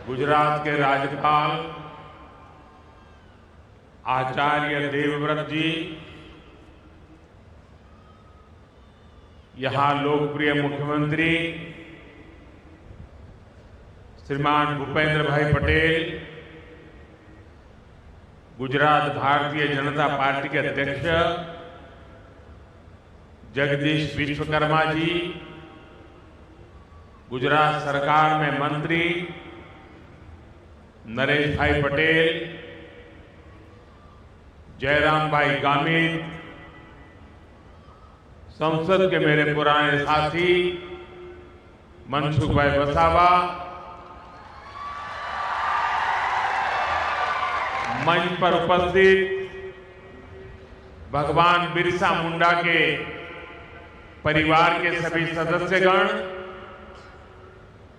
गुजरात के राज्यपाल आचार्य देवव्रत जी, यहां लोकप्रिय मुख्यमंत्री श्रीमान भूपेंद्र भाई पटेल, गुजरात भारतीय जनता पार्टी के अध्यक्ष जगदीश विश्वकर्मा जी, गुजरात सरकार में मंत्री नरेश भाई पटेल, जयराम भाई गामित, संसद के मेरे पुराने साथी मनसुख भाई वसावा, मंच पर उपस्थित भगवान बिरसा मुंडा के परिवार के सभी सदस्यगण,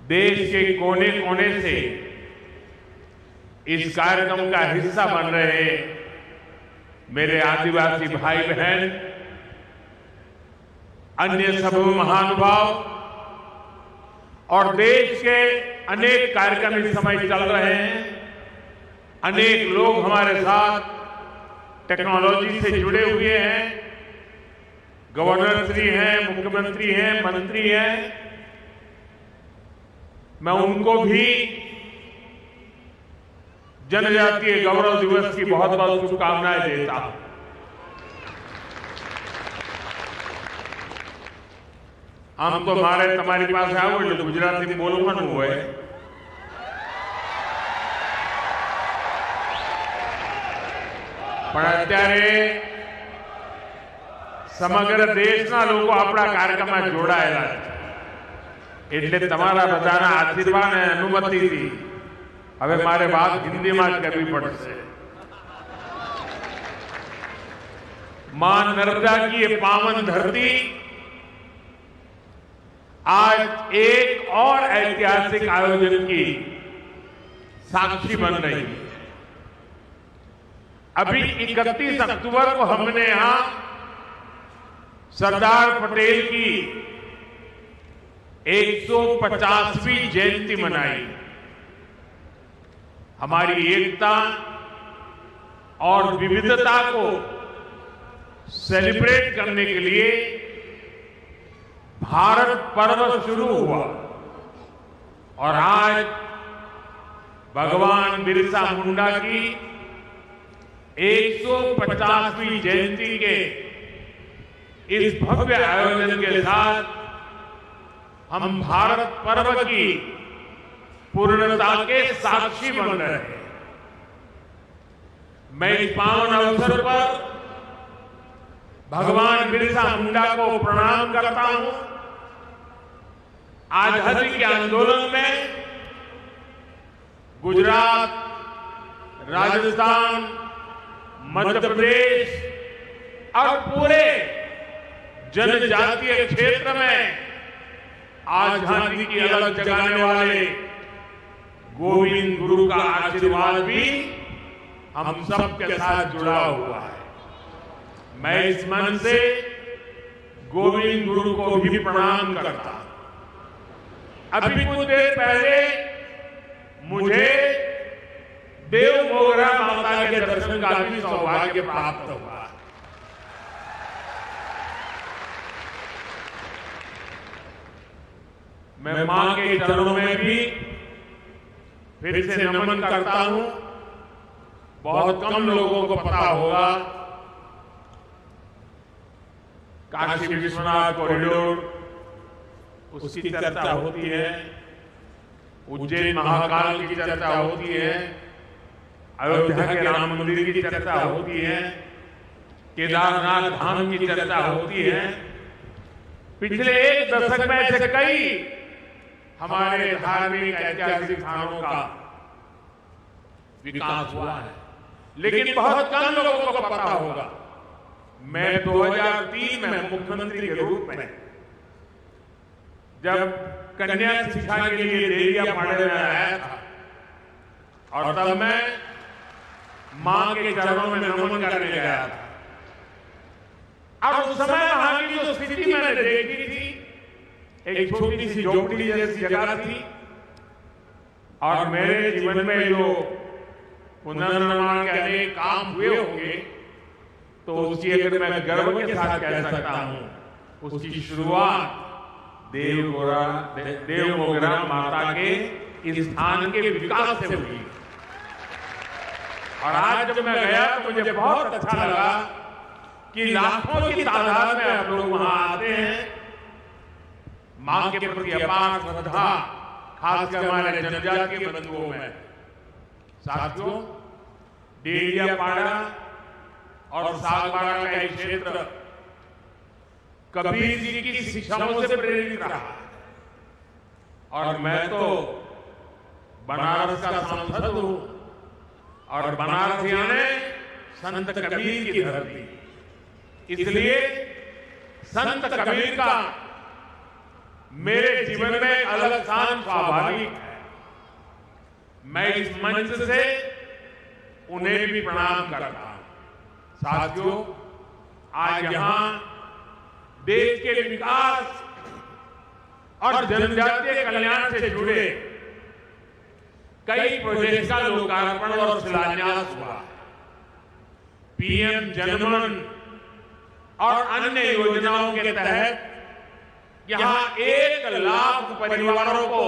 देश के कोने कोने से इस कार्यक्रम का हिस्सा बन रहे मेरे आदिवासी भाई बहन, अन्य सभी महानुभाव और देश के अनेक कार्यक्रम इस समय चल रहे हैं। अनेक लोग हमारे साथ टेक्नोलॉजी से जुड़े हुए हैं, गवर्नर श्री हैं, मुख्यमंत्री हैं, मंत्री हैं। मैं उनको भी जनजातीय गौरव दिवस की बहुत बहुत शुभकामनाएं देता हूं। हम तो मारे तुम्हारी पास आओ गुजराती बोलવાનું હોય, પણ અત્યારે સમગ્ર દેશના લોકો આપણા કાર્યક્રમમાં જોડાયેલા છે, એટલે તમારા બધાના આશીર્વાદ અને અનુમતિથી હવે મારે વાત હિન્દીમાં જ કરવી પડશે। मां नर्मदा की ये पावन धरती आज एक और ऐतिहासिक आयोजन की साक्षी बन रही है। अभी 31 अक्टूबर को हमने यहां सरदार पटेल की 150वीं जयंती मनाई। हमारी एकता और विविधता को सेलिब्रेट करने के लिए भारत पर्व शुरू हुआ और आज भगवान बिरसा मुंडा की 150वीं जयंती के इस भव्य आयोजन के साथ हम भारत पर्व की पूर्णता के साक्षी बन रहे हैं। मैं इस पावन अवसर पर भगवान बिरसा मुंडा को प्रणाम करता हूं। आजादी के आंदोलन में गुजरात, राजस्थान, मध्य प्रदेश और पूरे जनजातीय क्षेत्र में आजादी की अलग जगाने वाले गोविंद गुरु का आशीर्वाद भी हम सबके साथ जुड़ा हुआ है। मैं इस मन से गोविंद गुरु को भी प्रणाम करता हूं। अभी कुछ देर पहले मुझे देव मोगरा माता के दर्शन का भी सौभाग्य प्राप्त हुआ। मैं मां के चरणों में भी फिर से नमन करता हूं। बहुत कम लोगों को पता होगा काशी विश्वनाथ कॉरिडोर उसकी चर्चा होती है, उज्जैन महाकाल की चर्चा होती है, अयोध्या के राम मंदिर की चर्चा होती है, केदारनाथ धाम की चर्चा होती है। पिछले एक दशक में ऐसे कई हमारे धार्मिक ऐतिहासिक स्थानों का विकास हुआ है, लेकिन बहुत कम लोगों को पता होगा। मैं 2003 में मुख्यमंत्री के रूप में जब कन्या शिक्षा के लिए देरियापाड़े में आया था और तब मैं मां के चरणों में नमन करने गया था और उस समय वहां की जो स्थिति मैंने देखी थी, एक छोटी सी झोपड़ी जैसी जगह थी और मेरे जीवन में जो पुनर्निर्माण के अनेक काम हुए होंगे, तो उसकी अगर मैं गर्व के साथ कह सकता हूं, उसकी शुरुआत देवमोगरा माता के इस स्थान के विकास से हुई। और आज जब मैं गया तो मुझे बहुत अच्छा लगा कि लाखों की तादाद में आप लोग वहां आते हैं। मां के प्रति अपार श्रद्धा, खासकर हमारे जनजातीय बंधुओं में। साथियों, डेडियापाड़ा और सागवाड़ा का एक क्षेत्र कबीर जी की शिक्षाओं से प्रेरित रहा। और मैं तो बनारस का सांसद हूं, और बनारस यानी संत कबीर की धरती, इसलिए संत कबीर का मेरे जीवन में एक अलग स्थान स्वाभाविक है। मैं इस मंच से उन्हें भी प्रणाम करता हूं। साथियों, आज यहां देश के विकास और जनजातीय कल्याण से जुड़े कई प्रोजेक्ट का लोकार्पण और शिलान्यास हुआ। पीएम जनमन और अन्य योजनाओं के तहत यहां 1 लाख परिवारों को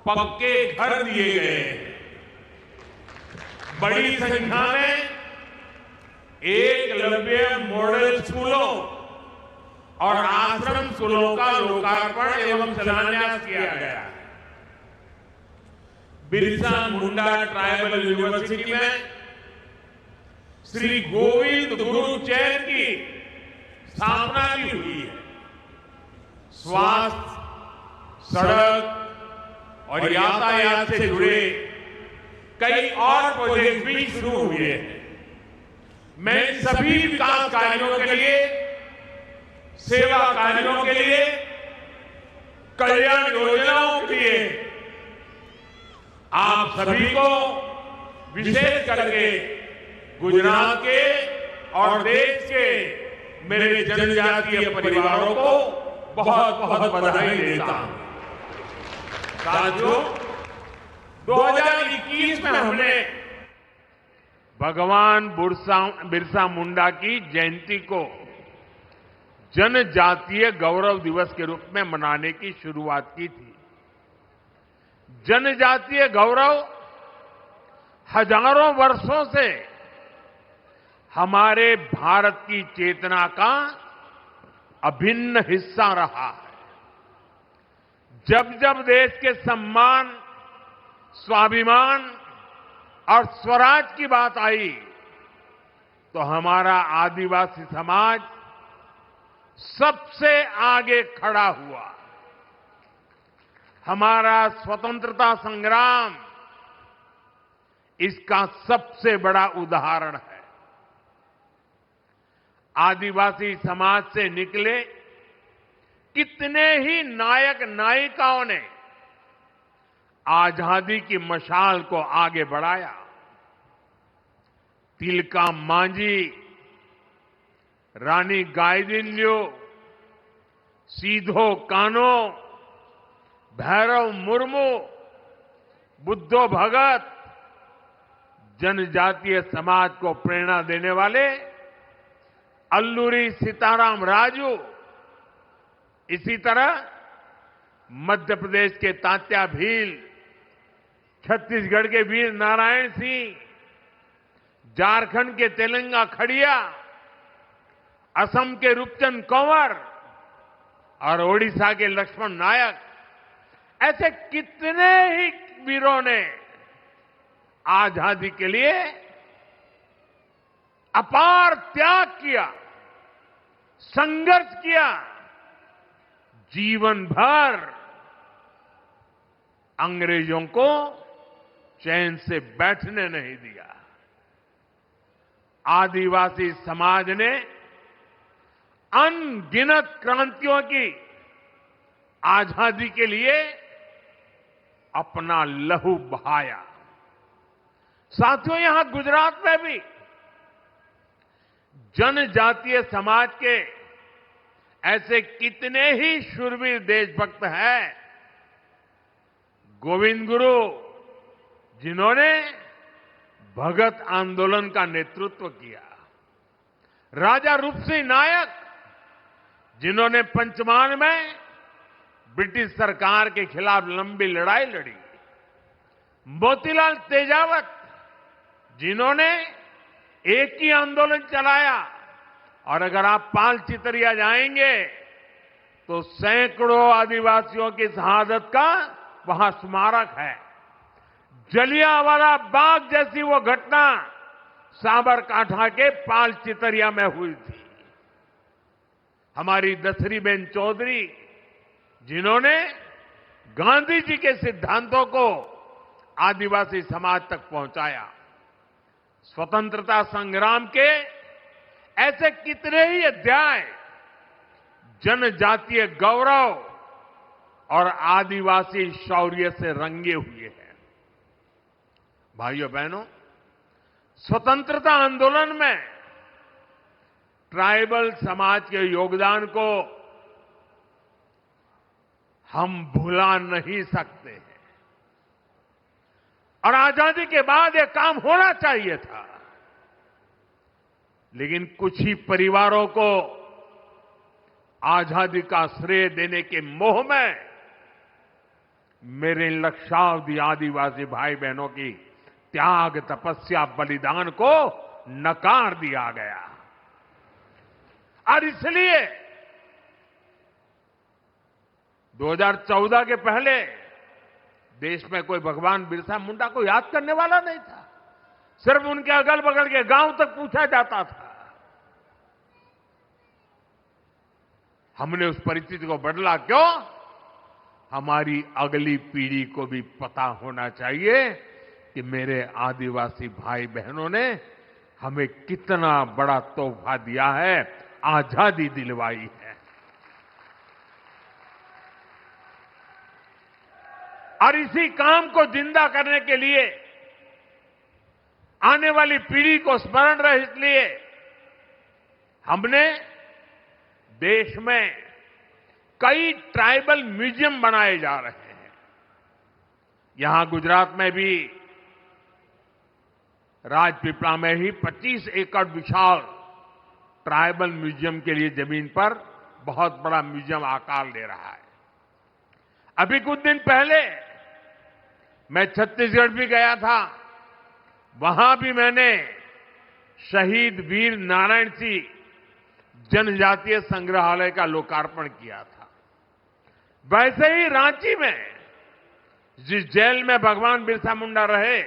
पक्के घर दिए गए हैं। बड़ी संख्या में एकलव्य मॉडल स्कूलों और आश्रम स्कूलों का लोकार्पण एवं शिलान्यास किया गया। बिरसा मुंडा ट्राइबल यूनिवर्सिटी में श्री गोविंद गुरु चैन की स्थापना भी हुई है। स्वास्थ्य, सड़क और यातायात से जुड़े कई और प्रोजेक्ट भी शुरू हुए हैं। मैं सभी विकास कार्यों के लिए, सेवा कार्यों के लिए, कल्याण योजनाओं के लिए आप सभी को विशेष करके गुजरात के और देश के मेरे जनजातीय परिवारों को बहुत बहुत बधाई देता हूं। साथियों, 2021 में हमने भगवान बिरसा मुंडा की जयंती को जनजातीय गौरव दिवस के रूप में मनाने की शुरुआत की थी। जनजातीय गौरव हजारों वर्षों से हमारे भारत की चेतना का अभिन्न हिस्सा रहा है। जब जब देश के सम्मान, स्वाभिमान और स्वराज की बात आई, तो हमारा आदिवासी समाज सबसे आगे खड़ा हुआ। हमारा स्वतंत्रता संग्राम इसका सबसे बड़ा उदाहरण है। आदिवासी समाज से निकले कितने ही नायक नायिकाओं ने आजादी की मशाल को आगे बढ़ाया। तिलका मांझी, रानी गाइदिन्ल्यू, सीधो कान्हो, भैरव मुर्मू, बुद्धो भगत, जनजातीय समाज को प्रेरणा देने वाले अल्लूरी सीताराम राजू, इसी तरह मध्य प्रदेश के तात्या भील, छत्तीसगढ़ के वीर नारायण सिंह, झारखंड के तेलंगा खड़िया, असम के रूपचंद कंवर और ओडिशा के लक्ष्मण नायक, ऐसे कितने ही वीरों ने आजादी के लिए अपार त्याग किया, संघर्ष किया, जीवन भर अंग्रेजों को चैन से बैठने नहीं दिया। आदिवासी समाज ने अनगिनत क्रांतियों की आजादी के लिए अपना लहू बहाया। साथियों, यहां गुजरात में भी जनजातीय समाज के ऐसे कितने ही शूरवीर देशभक्त हैं गोविंद गुरु जिन्होंने भगत आंदोलन का नेतृत्व किया, राजा रूपसिंह नायक जिन्होंने पंचमहाल में ब्रिटिश सरकार के खिलाफ लंबी लड़ाई लड़ी, मोतीलाल तेजावत जिन्होंने एक ही आंदोलन चलाया, और अगर आप पाल चितरिया जाएंगे तो सैकड़ों आदिवासियों की शहादत का वहां स्मारक है। जलियांवाला बाग जैसी वो घटना साबरकांठा के पाल चितरिया में हुई थी। हमारी दसरी बेन चौधरी जिन्होंने गांधी जी के सिद्धांतों को आदिवासी समाज तक पहुंचाया। स्वतंत्रता संग्राम के ऐसे कितने ही अध्याय जनजातीय गौरव और आदिवासी शौर्य से रंगे हुए हैं। भाइयों बहनों, स्वतंत्रता आंदोलन में ट्राइबल समाज के योगदान को हम भुला नहीं सकते हैं, और आजादी के बाद यह काम होना चाहिए था। लेकिन कुछ ही परिवारों को आजादी का श्रेय देने के मोह में मेरे लक्षावधि आदिवासी भाई बहनों की त्याग, तपस्या, बलिदान को नकार दिया गया। और इसलिए 2014 के पहले देश में कोई भगवान बिरसा मुंडा को याद करने वाला नहीं था। सिर्फ उनके अगल बगल के गांव तक पूछा जाता था। हमने उस परिस्थिति को बदला। क्यों? हमारी अगली पीढ़ी को भी पता होना चाहिए कि मेरे आदिवासी भाई बहनों ने हमें कितना बड़ा तोहफा दिया है, आजादी दिलवाई है। और इसी काम को जिंदा करने के लिए, आने वाली पीढ़ी को स्मरण रहे इसलिए हमने देश में कई ट्राइबल म्यूजियम बनाए जा रहे हैं। यहां गुजरात में भी राजपीपला में ही 25 एकड़ विशाल ट्राइबल म्यूजियम के लिए जमीन पर बहुत बड़ा म्यूजियम आकार ले रहा है। अभी कुछ दिन पहले मैं छत्तीसगढ़ भी गया था। वहां भी मैंने शहीद वीर नारायण सिंह जनजातीय संग्रहालय का लोकार्पण किया था। वैसे ही रांची में जिस जेल में भगवान बिरसा मुंडा रहे,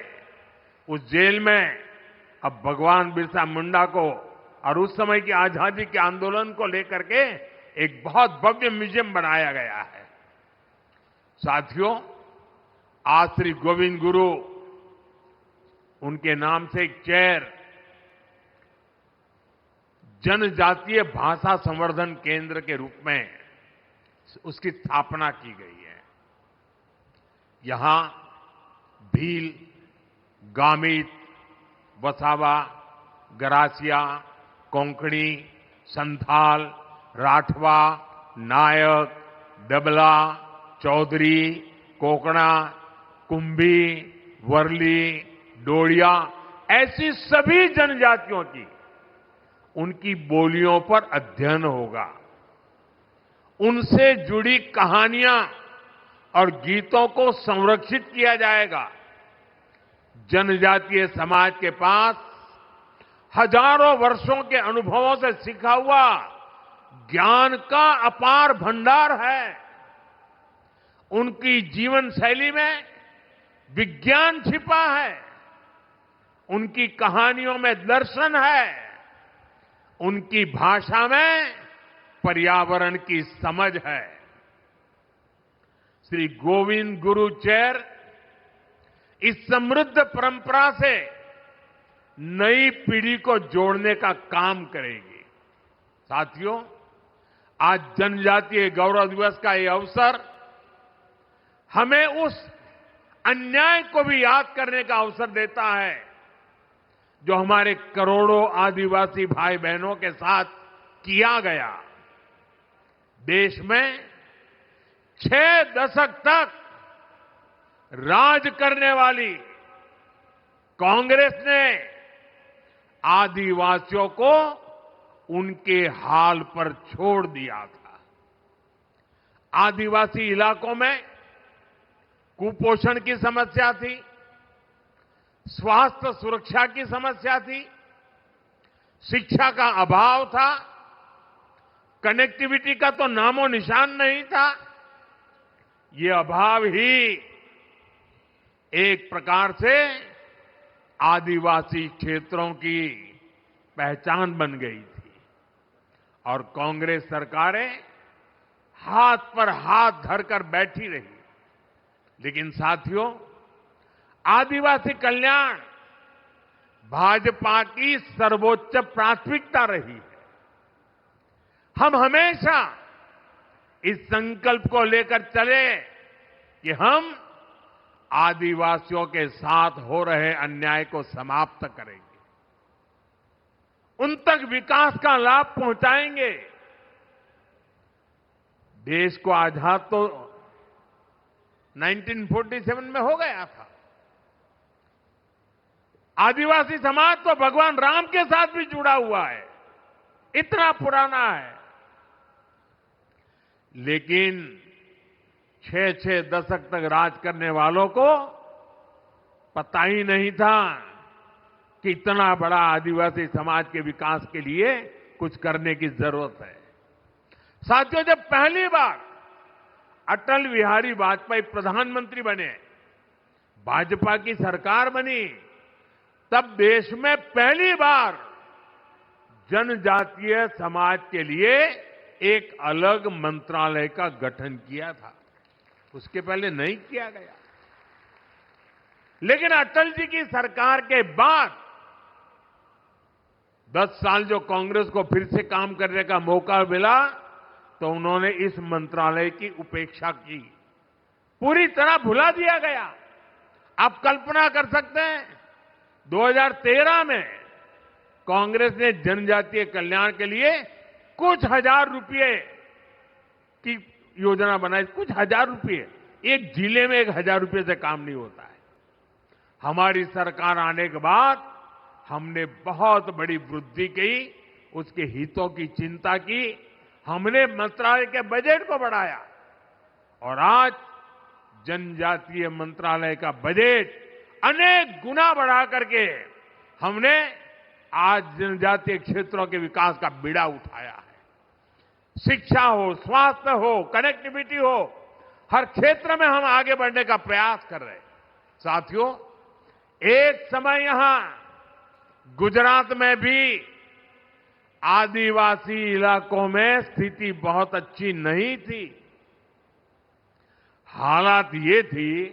उस जेल में अब भगवान बिरसा मुंडा को और उस समय की आजादी के आंदोलन को लेकर के एक बहुत भव्य म्यूजियम बनाया गया है। साथियों, आज श्री गोविंद गुरु उनके नाम से एक चेयर जनजातीय भाषा संवर्धन केंद्र के रूप में उसकी स्थापना की गई है। यहां भील, गामित, वसावा, गरासिया, कोंकणी, संथाल, राठवा, नायक, डबला, चौधरी, कोकणा, कुंभी, वर्ली, डोडिया, ऐसी सभी जनजातियों की उनकी बोलियों पर अध्ययन होगा। उनसे जुड़ी कहानियां और गीतों को संरक्षित किया जाएगा। जनजातीय समाज के पास हजारों वर्षों के अनुभवों से सीखा हुआ ज्ञान का अपार भंडार है। उनकी जीवन शैली में विज्ञान छिपा है। उनकी कहानियों में दर्शन है। उनकी भाषा में पर्यावरण की समझ है। श्री गोविंद गुरु चेयर इस समृद्ध परंपरा से नई पीढ़ी को जोड़ने का काम करेगी। साथियों, आज जनजातीय गौरव दिवस का ये अवसर हमें उस अन्याय को भी याद करने का अवसर देता है जो हमारे करोड़ों आदिवासी भाई बहनों के साथ किया गया। देश में 6 दशक तक राज करने वाली कांग्रेस ने आदिवासियों को उनके हाल पर छोड़ दिया था। आदिवासी इलाकों में कुपोषण की समस्या थी, स्वास्थ्य सुरक्षा की समस्या थी, शिक्षा का अभाव था, कनेक्टिविटी का तो नामो निशान नहीं था। ये अभाव ही एक प्रकार से आदिवासी क्षेत्रों की पहचान बन गई थी और कांग्रेस सरकारें हाथ पर हाथ धरकर बैठी रही। लेकिन साथियों, आदिवासी कल्याण भाजपा की सर्वोच्च प्राथमिकता रही है। हम हमेशा इस संकल्प को लेकर चले कि हम आदिवासियों के साथ हो रहे अन्याय को समाप्त करेंगे, उन तक विकास का लाभ पहुंचाएंगे। देश को आजाद तो 1947 में हो गया था। आदिवासी समाज तो भगवान राम के साथ भी जुड़ा हुआ है, इतना पुराना है। लेकिन 6-6 दशक तक राज करने वालों को पता ही नहीं था कि इतना बड़ा आदिवासी समाज के विकास के लिए कुछ करने की जरूरत है। साथियों, जब पहली बार अटल बिहारी वाजपेयी प्रधानमंत्री बने, भाजपा की सरकार बनी, तब देश में पहली बार जनजातीय समाज के लिए एक अलग मंत्रालय का गठन किया था। उसके पहले नहीं किया गया। लेकिन अटल जी की सरकार के बाद 10 साल जो कांग्रेस को फिर से काम करने का मौका मिला, तो उन्होंने इस मंत्रालय की उपेक्षा की, पूरी तरह भुला दिया गया। आप कल्पना कर सकते हैं, 2013 में कांग्रेस ने जनजातीय कल्याण के लिए कुछ हजार रुपए की योजना बनाई। कुछ हजार रुपए, एक जिले में 1000 रुपए से काम नहीं होता है। हमारी सरकार आने के बाद हमने बहुत बड़ी वृद्धि की, उसके हितों की चिंता की, हमने मंत्रालय के बजट को बढ़ाया और आज जनजातीय मंत्रालय का बजट अनेक गुना बढ़ा करके हमने आज जनजातीय क्षेत्रों के विकास का बीड़ा उठाया है। शिक्षा हो, स्वास्थ्य हो, कनेक्टिविटी हो, हर क्षेत्र में हम आगे बढ़ने का प्रयास कर रहे हैं। साथियों, एक समय यहां गुजरात में भी आदिवासी इलाकों में स्थिति बहुत अच्छी नहीं थी। हालात ये थी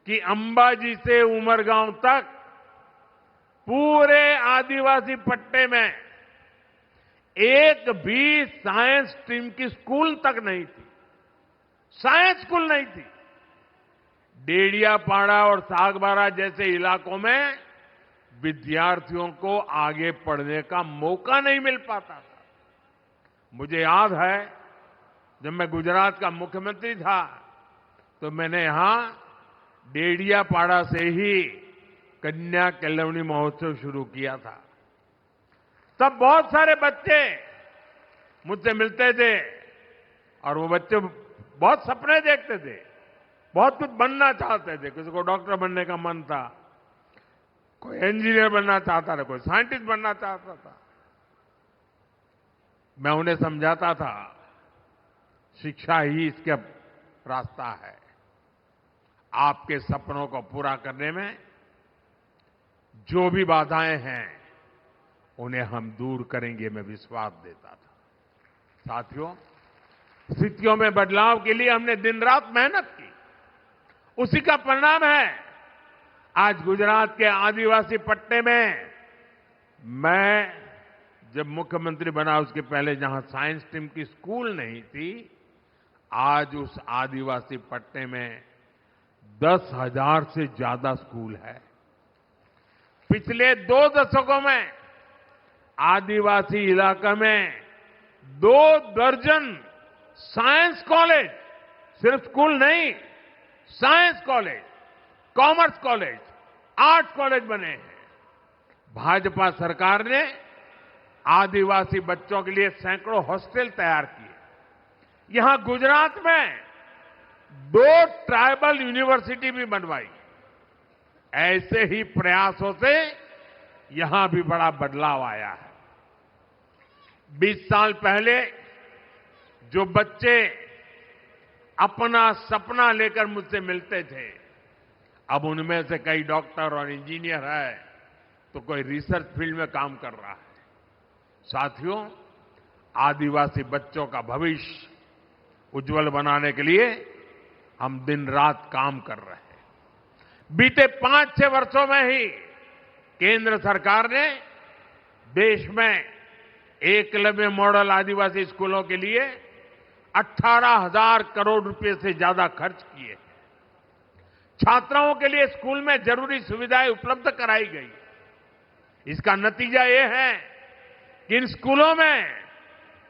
कि अंबाजी से उमरगांव तक पूरे आदिवासी पट्टे में एक भी साइंस स्ट्रीम की स्कूल तक नहीं थी। साइंस स्कूल नहीं थी। डेडियापाड़ा और सागबारा जैसे इलाकों में विद्यार्थियों को आगे पढ़ने का मौका नहीं मिल पाता था। मुझे याद है, जब मैं गुजरात का मुख्यमंत्री था तो मैंने यहां डेडियापाड़ा से ही कन्या केलवनी महोत्सव शुरू किया था। तब बहुत सारे बच्चे मुझसे मिलते थे और वो बच्चे बहुत सपने देखते थे, बहुत कुछ बनना चाहते थे। किसी को डॉक्टर बनने का मन था, कोई इंजीनियर बनना चाहता था, कोई साइंटिस्ट बनना चाहता था। मैं उन्हें समझाता था, शिक्षा ही इसका रास्ता है। आपके सपनों को पूरा करने में जो भी बाधाएं हैं उन्हें हम दूर करेंगे, मैं विश्वास देता था। साथियों, स्थितियों में बदलाव के लिए हमने दिन रात मेहनत की, उसी का परिणाम है आज गुजरात के आदिवासी पट्टे में। मैं जब मुख्यमंत्री बना उसके पहले जहां साइंस स्ट्रीम की स्कूल नहीं थी, आज उस आदिवासी पट्टे में 10,000 से ज्यादा स्कूल है। पिछले 2 दशकों में आदिवासी इलाका में 2 दर्जन साइंस कॉलेज, सिर्फ स्कूल नहीं, science college, commerce college, arts college बने हैं। भाजपा सरकार ने आदिवासी बच्चों के लिए सैकड़ों हॉस्टल तैयार किए। यहां गुजरात में 2 ट्राइबल यूनिवर्सिटी भी बनवाई। ऐसे ही प्रयासों से यहां भी बड़ा बदलाव आया है। 20 साल पहले जो बच्चे अपना सपना लेकर मुझसे मिलते थे, अब उनमें से कई डॉक्टर और इंजीनियर है, तो कोई रिसर्च फील्ड में काम कर रहा है। साथियों, आदिवासी बच्चों का भविष्य उज्जवल बनाने के लिए हम दिन रात काम कर रहे हैं। बीते 5-6 वर्षों में ही केंद्र सरकार ने देश में एकलव्य मॉडल आदिवासी स्कूलों के लिए 18,000 करोड़ रुपए से ज्यादा खर्च किए। छात्राओं के लिए स्कूल में जरूरी सुविधाएं उपलब्ध कराई गई। इसका नतीजा यह है कि इन स्कूलों में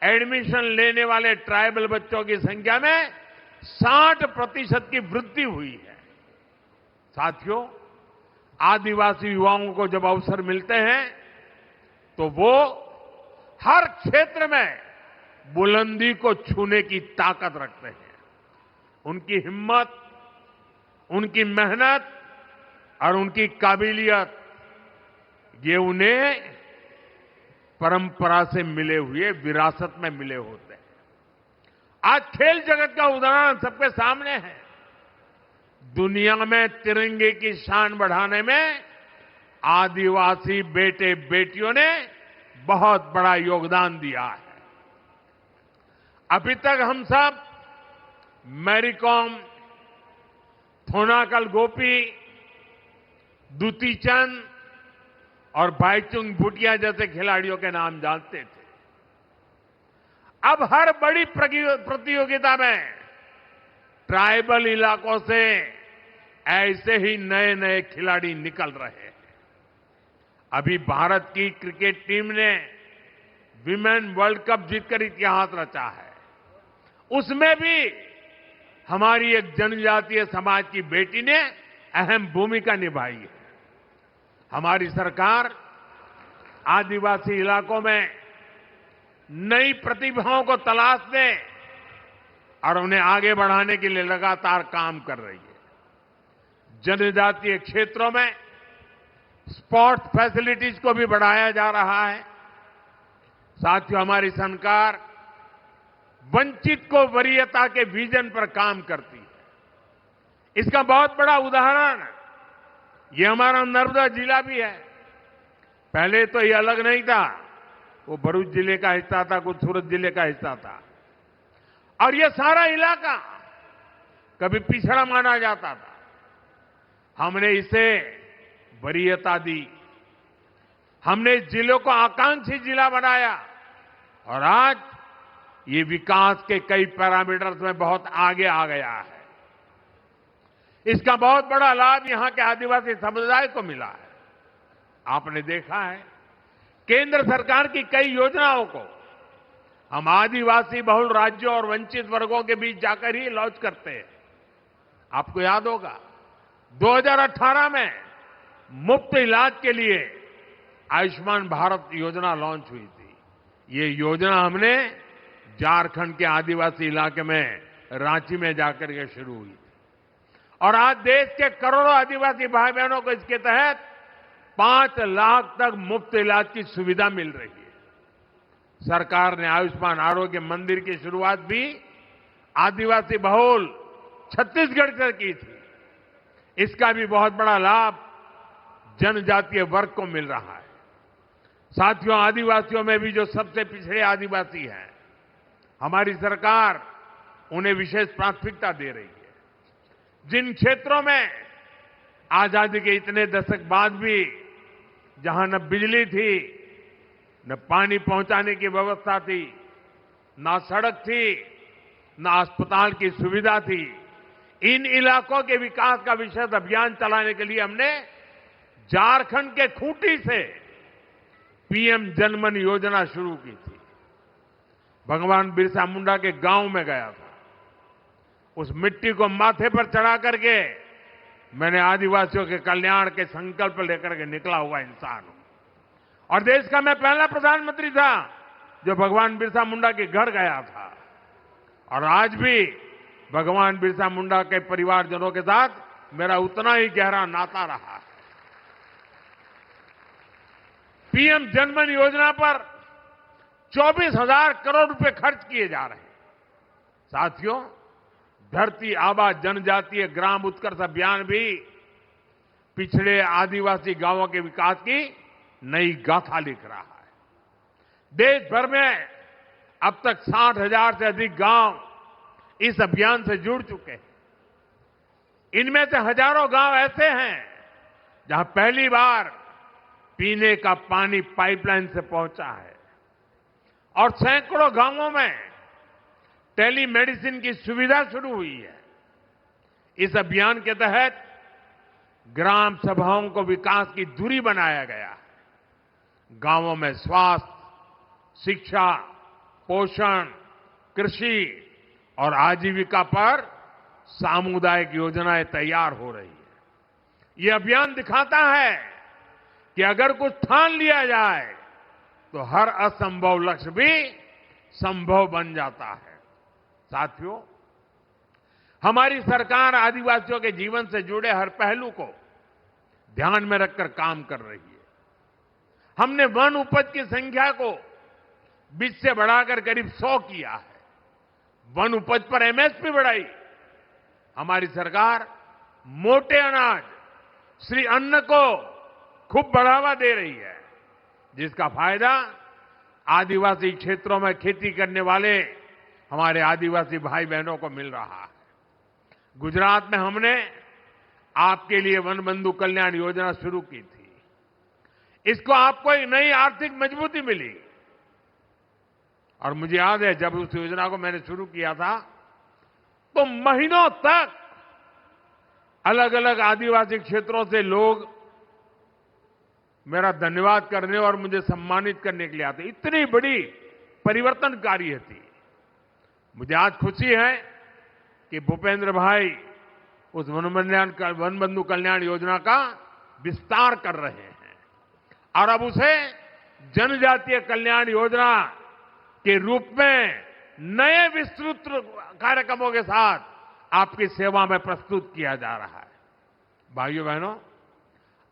एडमिशन लेने वाले ट्राइबल बच्चों की संख्या में 60% की वृद्धि हुई है। साथियों, आदिवासी युवाओं को जब अवसर मिलते हैं तो वो हर क्षेत्र में बुलंदी को छूने की ताकत रखते हैं। उनकी हिम्मत, उनकी मेहनत और उनकी काबिलियत, ये उन्हें परंपरा से मिले हुए, विरासत में मिले होते हैं। आज खेल जगत का उदाहरण सबके सामने है। दुनिया में तिरंगे की शान बढ़ाने में आदिवासी बेटे बेटियों ने बहुत बड़ा योगदान दिया है। अभी तक हम सब मैरी कॉम, थोनाकल गोपी, दुती चंद और भाईचुंग भूटिया जैसे खिलाड़ियों के नाम जानते थे। अब हर बड़ी प्रतियोगिता में ट्राइबल इलाकों से ऐसे ही नए नए खिलाड़ी निकल रहे हैं। अभी भारत की क्रिकेट टीम ने विमेन वर्ल्ड कप जीतकर इतिहास रचा है। उसमें भी हमारी एक जनजातीय समाज की बेटी ने अहम भूमिका निभाई है। हमारी सरकार आदिवासी इलाकों में नई प्रतिभाओं को तलाशने और उन्हें आगे बढ़ाने के लिए लगातार काम कर रही है। जनजातीय क्षेत्रों में स्पोर्ट्स फैसिलिटीज को भी बढ़ाया जा रहा है। साथियों, हमारी सरकार वंचित को वरीयता के विजन पर काम करती है। इसका बहुत बड़ा उदाहरण ये हमारा नर्मदा जिला भी है। पहले तो ये अलग नहीं था, वो भरूच जिले का हिस्सा था, कुछ सूरत जिले का हिस्सा था, और ये सारा इलाका कभी पिछड़ा माना जाता था। हमने इसे वरीयता दी, हमने इस जिले को आकांक्षी जिला बनाया और आज ये विकास के कई पैरामीटर्स में बहुत आगे आ गया है। इसका बहुत बड़ा लाभ यहां के आदिवासी समुदाय को मिला है। आपने देखा है केंद्र सरकार की कई योजनाओं को हम आदिवासी बहुल राज्यों और वंचित वर्गों के बीच जाकर ही लॉन्च करते हैं। आपको याद होगा 2018 में मुफ्त इलाज के लिए आयुष्मान भारत योजना लॉन्च हुई थी। ये योजना हमने झारखंड के आदिवासी इलाके में रांची में जाकर के शुरू हुई थी और आज देश के करोड़ों आदिवासी भाई बहनों को इसके तहत 5 लाख तक मुफ्त इलाज की सुविधा मिल रही है। सरकार ने आयुष्मान आरोग्य मंदिर की शुरुआत भी आदिवासी बहुल छत्तीसगढ़ से की थी। इसका भी बहुत बड़ा लाभ जनजातीय वर्ग को मिल रहा है। साथियों, आदिवासियों में भी जो सबसे पिछड़े आदिवासी हैं, हमारी सरकार उन्हें विशेष प्राथमिकता दे रही है। जिन क्षेत्रों में आजादी के इतने दशक बाद भी जहां न बिजली थी, न पानी पहुंचाने की व्यवस्था थी, न सड़क थी, न अस्पताल की सुविधा थी, इन इलाकों के विकास का विशेष अभियान चलाने के लिए हमने झारखंड के खूंटी से पीएम जनमन योजना शुरू की थी। भगवान बिरसा मुंडा के गांव में गया था। उस मिट्टी को माथे पर चढ़ा करके मैंने आदिवासियों के कल्याण के संकल्प लेकर के निकला हुआ इंसान हूं। और देश का मैं पहला प्रधानमंत्री था जो भगवान बिरसा मुंडा के घर गया था। और आज भी भगवान बिरसा मुंडा के परिवारजनों के साथ मेरा उतना ही गहरा नाता रहा है। पीएम जनधन योजना पर 24,000 करोड़ रुपए खर्च किए जा रहे हैं। साथियों, धरती आबा जनजातीय ग्राम उत्कर्ष अभियान भी पिछड़े आदिवासी गांवों के विकास की नई गाथा लिख रहा है। देश भर में अब तक 60,000 से अधिक गांव इस अभियान से जुड़ चुके हैं। इनमें से हजारों गांव ऐसे हैं जहां पहली बार पीने का पानी पाइपलाइन से पहुंचा है और सैकड़ों गांवों में टेलीमेडिसिन की सुविधा शुरू हुई है। इस अभियान के तहत ग्राम सभाओं को विकास की धुरी बनाया गया है। गांवों में स्वास्थ्य, शिक्षा, पोषण, कृषि और आजीविका पर सामुदायिक योजनाएं तैयार हो रही है। ये अभियान दिखाता है कि अगर कुछ ठान लिया जाए तो हर असंभव लक्ष्य भी संभव बन जाता है। साथियों, हमारी सरकार आदिवासियों के जीवन से जुड़े हर पहलू को ध्यान में रखकर काम कर रही है। हमने वन उपज की संख्या को 20 से बढ़ाकर करीब 100 किया है। वन उपज पर एमएसपी बढ़ाई। हमारी सरकार मोटे अनाज, श्री अन्न को खूब बढ़ावा दे रही है, जिसका फायदा आदिवासी क्षेत्रों में खेती करने वाले हमारे आदिवासी भाई बहनों को मिल रहा है। गुजरात में हमने आपके लिए वन बंधु कल्याण योजना शुरू की थी। इसको आपको एक नई आर्थिक मजबूती मिली। और मुझे याद है जब उस योजना को मैंने शुरू किया था तो महीनों तक अलग अलग आदिवासी क्षेत्रों से लोग मेरा धन्यवाद करने और मुझे सम्मानित करने के लिए आते। इतनी बड़ी परिवर्तनकारी थी। मुझे आज खुशी है कि भूपेंद्र भाई उस वन बंधु कल्याण योजना का विस्तार कर रहे हैं और अब उसे जनजातीय कल्याण योजना के रूप में नए विस्तृत कार्यक्रमों के साथ आपकी सेवा में प्रस्तुत किया जा रहा है। भाइयों बहनों,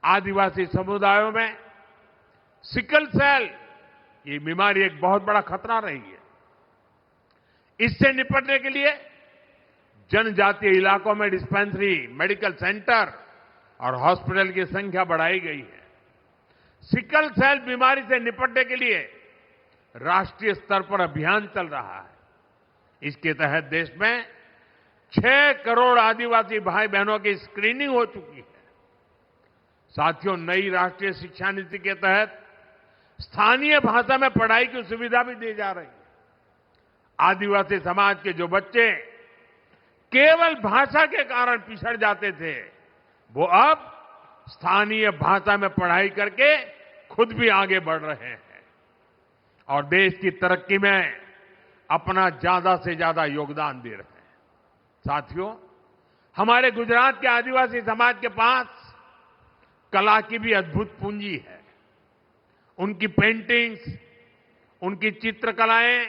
आदिवासी समुदायों में सिकल सेल ये बीमारी एक बहुत बड़ा खतरा रही है। इससे निपटने के लिए जनजातीय इलाकों में डिस्पेंसरी, मेडिकल सेंटर और हॉस्पिटल की संख्या बढ़ाई गई है। सिकल सेल बीमारी से निपटने के लिए राष्ट्रीय स्तर पर अभियान चल रहा है। इसके तहत देश में 6 करोड़ आदिवासी भाई बहनों की स्क्रीनिंग हो चुकी है। साथियों, नई राष्ट्रीय शिक्षा नीति के तहत स्थानीय भाषा में पढ़ाई की सुविधा भी दी जा रही है। आदिवासी समाज के जो बच्चे केवल भाषा के कारण पिछड़ जाते थे, वो अब स्थानीय भाषा में पढ़ाई करके खुद भी आगे बढ़ रहे हैं और देश की तरक्की में अपना ज्यादा से ज्यादा योगदान दे रहे हैं। साथियों, हमारे गुजरात के आदिवासी समाज के पास कला की भी अद्भुत पूंजी है। उनकी पेंटिंग्स, उनकी चित्रकलाएं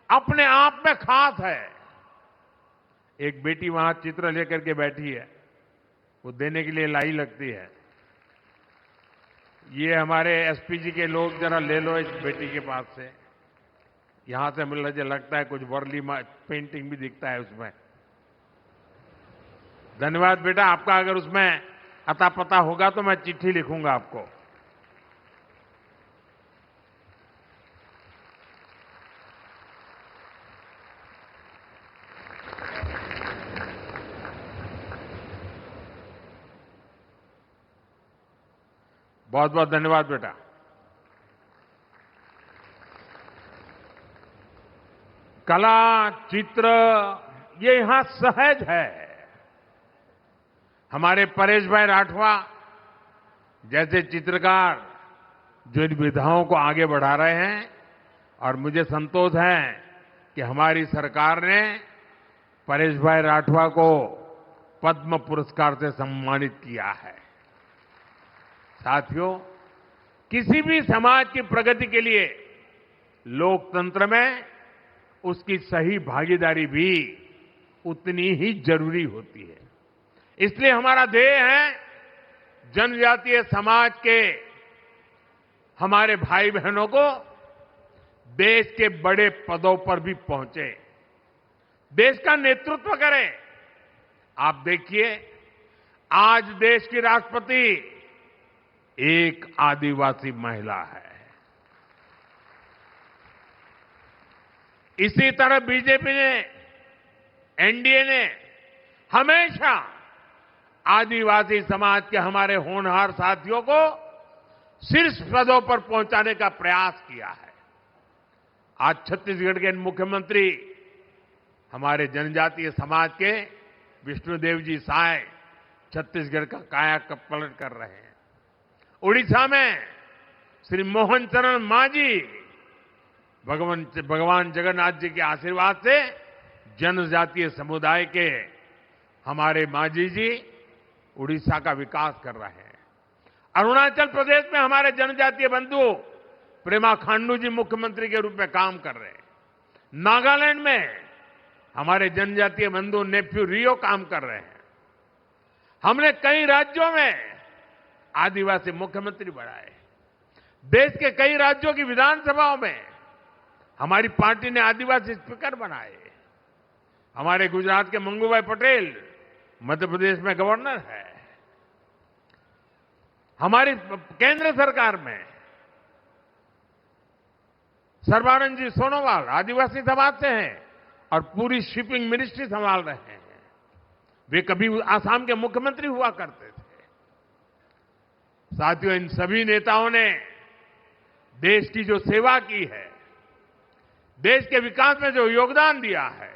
अपने आप में खास है। एक बेटी वहां चित्र लेकर के बैठी है, वो देने के लिए लाई लगती है। ये हमारे एसपी जी के लोग जरा ले लो इस बेटी के पास से। यहां से मुझे लगता है कुछ वर्ली पेंटिंग भी दिखता है उसमें। धन्यवाद बेटा, आपका अगर उसमें अता पता होगा तो मैं चिट्ठी लिखूंगा आपको। बहुत बहुत धन्यवाद बेटा। कला, चित्र ये यहां सहज है। हमारे परेश भाई राठवा जैसे चित्रकार जो इन विधाओं को आगे बढ़ा रहे हैं और मुझे संतोष है कि हमारी सरकार ने परेश भाई राठवा को पद्म पुरस्कार से सम्मानित किया है। साथियों, किसी भी समाज की प्रगति के लिए लोकतंत्र में उसकी सही भागीदारी भी उतनी ही जरूरी होती है। इसलिए हमारा ध्येय है जनजातीय समाज के हमारे भाई बहनों को देश के बड़े पदों पर भी पहुंचे, देश का नेतृत्व करें। आप देखिए, आज देश की राष्ट्रपति एक आदिवासी महिला है। इसी तरह बीजेपी ने, एनडीए ने हमेशा आदिवासी समाज के हमारे होनहार साथियों को शीर्ष पदों पर पहुंचाने का प्रयास किया है। आज छत्तीसगढ़ के मुख्यमंत्री हमारे जनजातीय समाज के विष्णुदेव जी साय छत्तीसगढ़ का कायापलट कर रहे हैं। उड़ीसा में श्री मोहन चरण मांझी भगवान जगन्नाथ जी के आशीर्वाद से जनजातीय समुदाय के हमारे मांझी जी उड़ीसा का विकास कर रहे हैं। अरुणाचल प्रदेश में हमारे जनजातीय बंधु प्रेमा खांडू जी मुख्यमंत्री के रूप में काम कर रहे हैं। नागालैंड में हमारे जनजातीय बंधु नेफ्यू रियो काम कर रहे हैं। हमने कई राज्यों में आदिवासी मुख्यमंत्री बनाए। देश के कई राज्यों की विधानसभाओं में हमारी पार्टी ने आदिवासी स्पीकर बनाए। हमारे गुजरात के मंगूभाई पटेल मध्य प्रदेश में गवर्नर है। हमारी केंद्र सरकार में सर्बानंद जी सोनोवाल आदिवासी समाज से हैं और पूरी शिपिंग मिनिस्ट्री संभाल रहे हैं। वे कभी आसाम के मुख्यमंत्री हुआ करते थे। साथियों, इन सभी नेताओं ने देश की जो सेवा की है, देश के विकास में जो योगदान दिया है,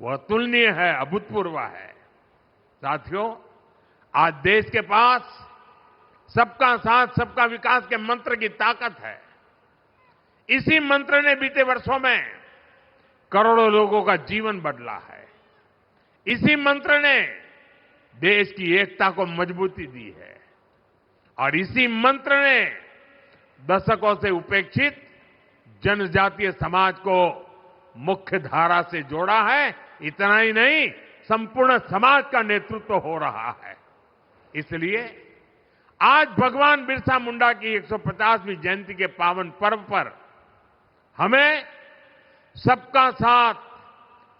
वह अतुलनीय है, अभूतपूर्व है। साथियों, आज देश के पास सबका साथ सबका विकास के मंत्र की ताकत है। इसी मंत्र ने बीते वर्षों में करोड़ों लोगों का जीवन बदला है। इसी मंत्र ने देश की एकता को मजबूती दी है और इसी मंत्र ने दशकों से उपेक्षित जनजातीय समाज को मुख्य धारा से जोड़ा है। इतना ही नहीं, संपूर्ण समाज का नेतृत्व हो रहा है। इसलिए आज भगवान बिरसा मुंडा की 150वीं जयंती के पावन पर्व पर हमें सबका साथ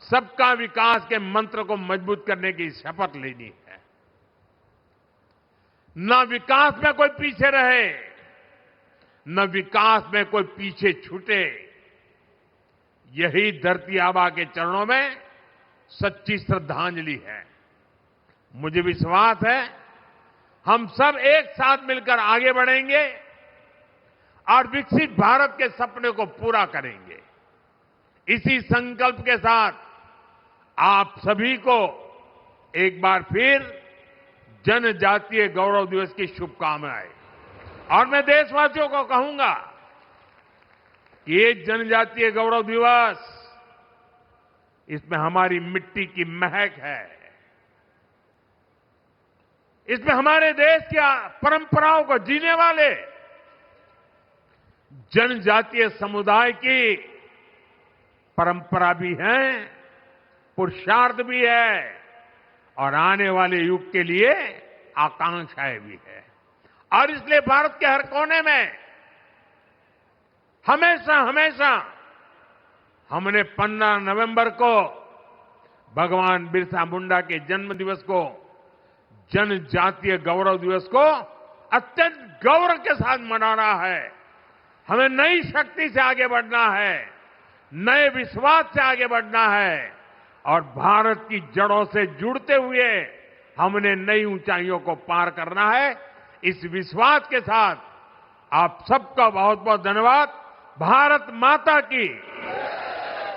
सबका विकास के मंत्र को मजबूत करने की शपथ लेनी है। न विकास में कोई पीछे रहे, न विकास में कोई पीछे छूटे। यही धरती आबा के चरणों में सच्ची श्रद्धांजलि है। मुझे विश्वास है हम सब एक साथ मिलकर आगे बढ़ेंगे और विकसित भारत के सपने को पूरा करेंगे। इसी संकल्प के साथ आप सभी को एक बार फिर जनजातीय गौरव दिवस की शुभकामनाएं। और मैं देशवासियों को कहूंगा कि ये जनजातीय गौरव दिवस, इसमें हमारी मिट्टी की महक है, इसमें हमारे देश की परंपराओं को जीने वाले जनजातीय समुदाय की परंपरा भी है, पुरुषार्थ भी है और आने वाले युग के लिए आकांक्षाएं भी है। और इसलिए भारत के हर कोने में हमेशा हमेशा हमने 15 नवंबर को भगवान बिरसा मुंडा के जन्म दिवस को, जनजातीय गौरव दिवस को अत्यंत गौरव के साथ मनाना है। हमें नई शक्ति से आगे बढ़ना है, नए विश्वास से आगे बढ़ना है और भारत की जड़ों से जुड़ते हुए हमने नई ऊंचाइयों को पार करना है। इस विश्वास के साथ आप सबका बहुत बहुत धन्यवाद। भारत माता की,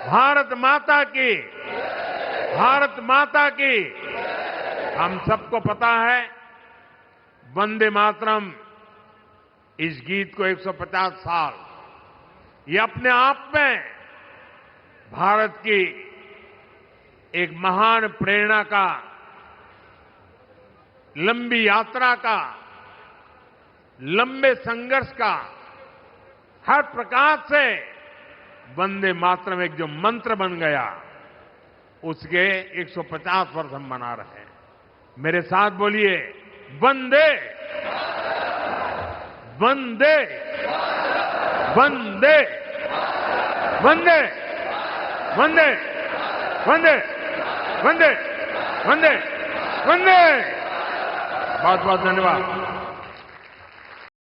भारत माता की, भारत माता की। हम सबको पता है वंदे मातरम, इस गीत को 150 साल, ये अपने आप में भारत की एक महान प्रेरणा का, लंबी यात्रा का, लंबे संघर्ष का, हर प्रकार से वंदे मातरम एक जो मंत्र बन गया, उसके 150 वर्ष हम मना रहे हैं। मेरे साथ बोलिए, वंदे वंदे वंदे वंदे वंदे वंदे वंदे वंदे वंदे। बहुत बहुत धन्यवाद।